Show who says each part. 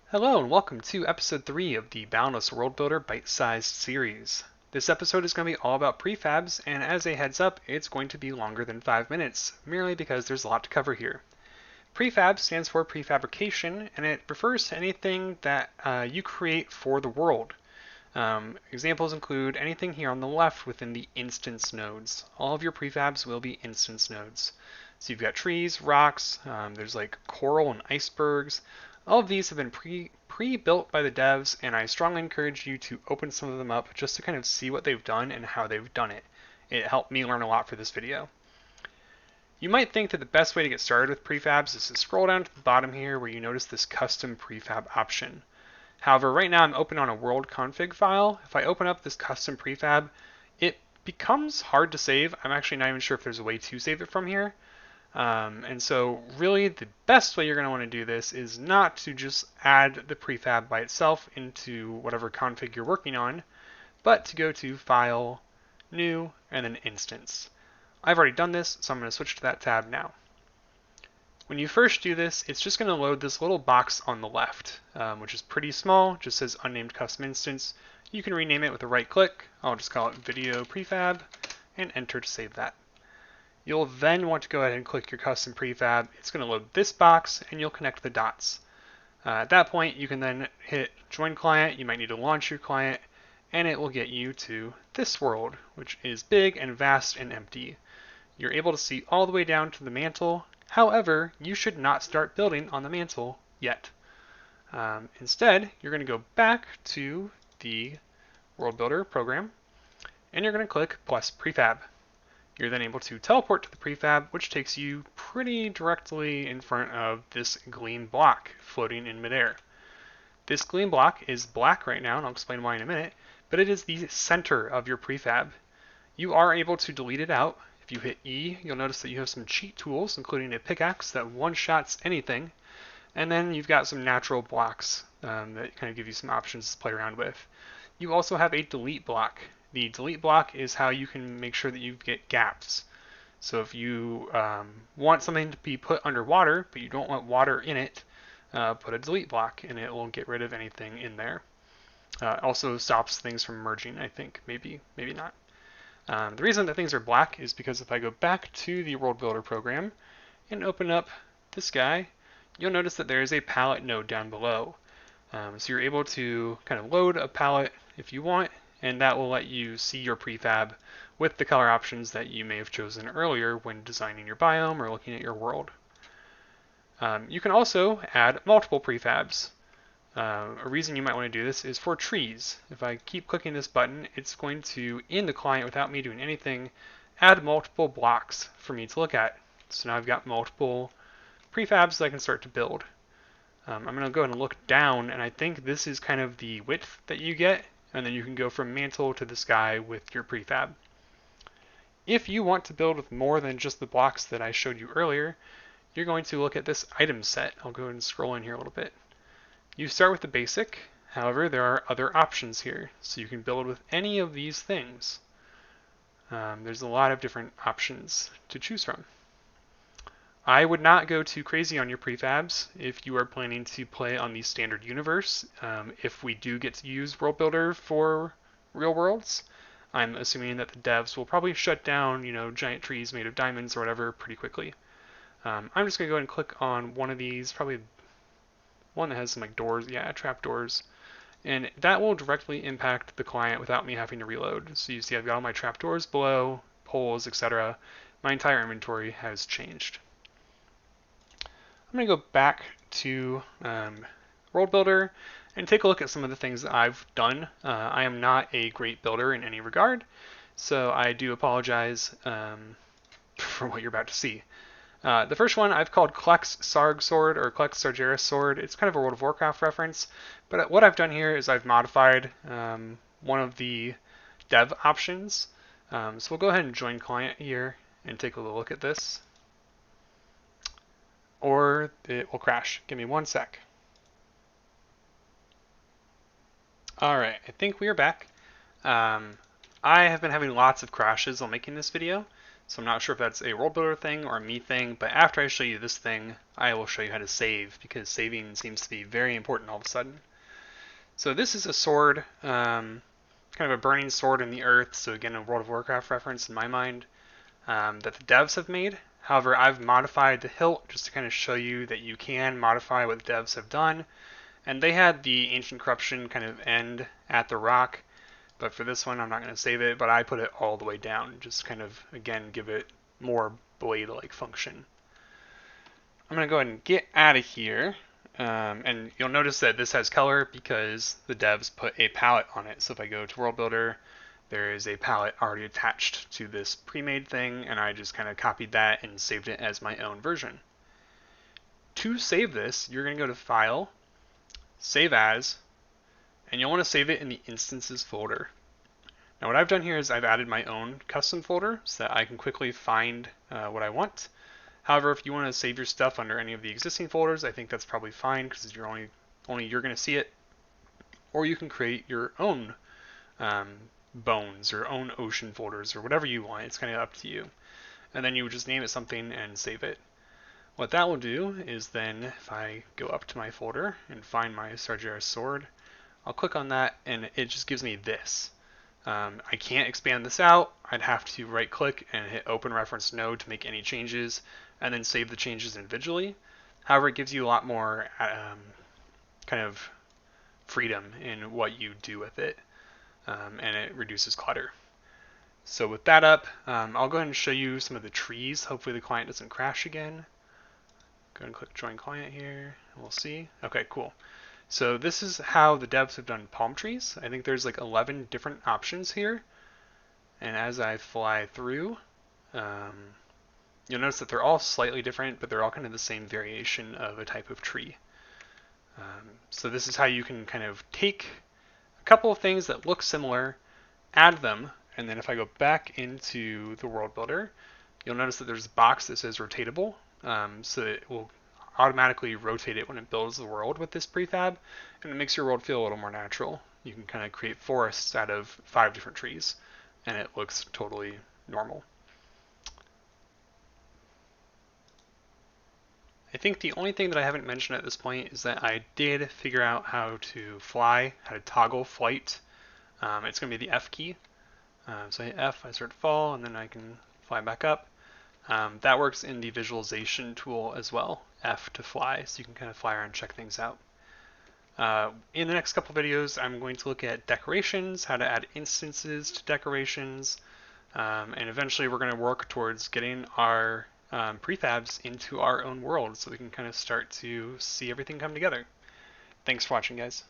Speaker 1: Hello and welcome to episode 3 of the Boundless World Builder bite-sized series. This episode is going to be all about prefabs, and as a heads up, it's going to be longer than 5 minutes, merely because there's a lot to cover here. Prefab stands for prefabrication, and it refers to anything that you create for the world. Examples include anything here on the left within the instance nodes. All of your prefabs will be instance nodes. So you've got trees, rocks, there's like coral and icebergs. All of these have been pre-built by the devs, and I strongly encourage you to open some of them up just to kind of see what they've done and how they've done it. It helped me learn a lot for this video. You might think that the best way to get started with prefabs is to scroll down to the bottom here where you notice this custom prefab option. However, right now I'm open on a world config file. If I open up this custom prefab, it becomes hard to save. I'm actually not even sure if there's a way to save it from here. And so really the best way you're going to want to do this is not to just add the prefab by itself into whatever config you're working on, but to go to File, New, and then Instance. I've already done this, so I'm going to switch to that tab now. When you first do this, it's just going to load this little box on the left, which is pretty small, just says unnamed custom instance. You can rename it with a right click. I'll just call it video prefab and enter to save that. You'll then want to go ahead and click your custom prefab. It's going to load this box and you'll connect the dots. At that point, you can then hit join client. You might need to launch your client and it will get you to this world, which is big and vast and empty. You're able to see all the way down to the mantle. However, you should not start building on the mantle yet. Instead, you're going to go back to the World Builder program and you're going to click plus prefab. You're then able to teleport to the prefab, which takes you pretty directly in front of this green block floating in midair. This green block is black right now, and I'll explain why in a minute, but it is the center of your prefab. You are able to delete it out. If you hit E, you'll notice that you have some cheat tools, including a pickaxe that one-shots anything, and then you've got some natural blocks that kind of give you some options to play around with. You also have a delete block. The delete block is how you can make sure that you get gaps. So if you want something to be put underwater, but you don't want water in it, put a delete block and it will get rid of anything in there. Also stops things from merging, I think. Maybe not. The reason that things are black is because if I go back to the World Builder program and open up this guy, you'll notice that there is a palette node down below. So you're able to kind of load a palette if you want, and that will let you see your prefab with the color options that you may have chosen earlier when designing your biome or looking at your world. You can also add multiple prefabs. A reason you might want to do this is for trees. If I keep clicking this button, it's going to, in the client without me doing anything, add multiple blocks for me to look at. So now I've got multiple prefabs that I can start to build. I'm going to go ahead and look down, and I think this is kind of the width that you get, and then you can go from mantle to the sky with your prefab. If you want to build with more than just the blocks that I showed you earlier, you're going to look at this item set. I'll go ahead and scroll in here a little bit. You start with the basic, however, there are other options here, so you can build with any of these things. There's a lot of different options to choose from. I would not go too crazy on your prefabs if you are planning to play on the standard universe. If we do get to use World Builder for real worlds, I'm assuming that the devs will probably shut down, giant trees made of diamonds or whatever pretty quickly. I'm just going to go ahead and click on one of these, probably one that has some doors, trap doors, and that will directly impact the client without me having to reload. So you see I've got all my trap doors below, poles, etc. My entire inventory has changed. I'm going to go back to World Builder and take a look at some of the things that I've done. I am not a great builder in any regard, so I do apologize for what you're about to see. The first one I've called Klex Sarg Sword or Klex Sargeras Sword. It's kind of a World of Warcraft reference, but what I've done here is I've modified one of the dev options. So we'll go ahead and join client here and take a look at this, or it will crash. Give me one sec. Alright, I think we are back. I have been having lots of crashes while making this video, So I'm not sure if that's a world builder thing or a me thing, but after I show you this thing, I will show you how to save, because saving seems to be very important all of a sudden. So this is a sword, kind of a burning sword in the earth, so again a World of Warcraft reference in my mind, that the devs have made. However, I've modified the hilt just to kind of show you that you can modify what the devs have done. And they had the Ancient Corruption kind of end at the rock, but for this one I'm not going to save it, but I put it all the way down, just kind of, again, give it more blade-like function. I'm going to go ahead and get out of here, and you'll notice that this has color because the devs put a palette on it. So if I go to World Builder, there is a palette already attached to this pre-made thing, and I just kind of copied that and saved it as my own version. To save this, you're going to go to File, Save As, and you'll want to save it in the Instances folder. Now what I've done here is I've added my own custom folder so that I can quickly find what I want. However, if you want to save your stuff under any of the existing folders, I think that's probably fine because you're only you're going to see it. Or you can create your own bones or own ocean folders or whatever you want. It's kind of up to you. And then you would just name it something and save it. What that will do is then if I go up to my folder and find my Sargeras sword, I'll click on that and it just gives me this. I can't expand this out. I'd have to right click and hit open reference node to make any changes and then save the changes individually. However, it gives you a lot more kind of freedom in what you do with it, and it reduces clutter. So with that up, I'll go ahead and show you some of the trees. Hopefully the client doesn't crash again. Go ahead and click join client here, and we'll see. Okay, cool. So this is how the devs have done palm trees. I think there's like 11 different options here. And as I fly through, you'll notice that they're all slightly different, but they're all kind of the same variation of a type of tree. So this is how you can kind of take a couple of things that look similar, add them, and then if I go back into the world builder, you'll notice that there's a box that says rotatable, so it will automatically rotate it when it builds the world with this prefab, and it makes your world feel a little more natural. You can kind of create forests out of 5 different trees, and it looks totally normal. I think the only thing that I haven't mentioned at this point is that I did figure out how to fly, how to toggle flight. It's going to be the F key. So I hit F, I start to fall, and then I can fly back up. That works in the visualization tool as well, F to fly, so you can kind of fly around and check things out. In the next couple videos, I'm going to look at decorations, how to add instances to decorations, and eventually we're going to work towards getting our prefabs into our own world so we can kind of start to see everything come together. Thanks for watching, guys.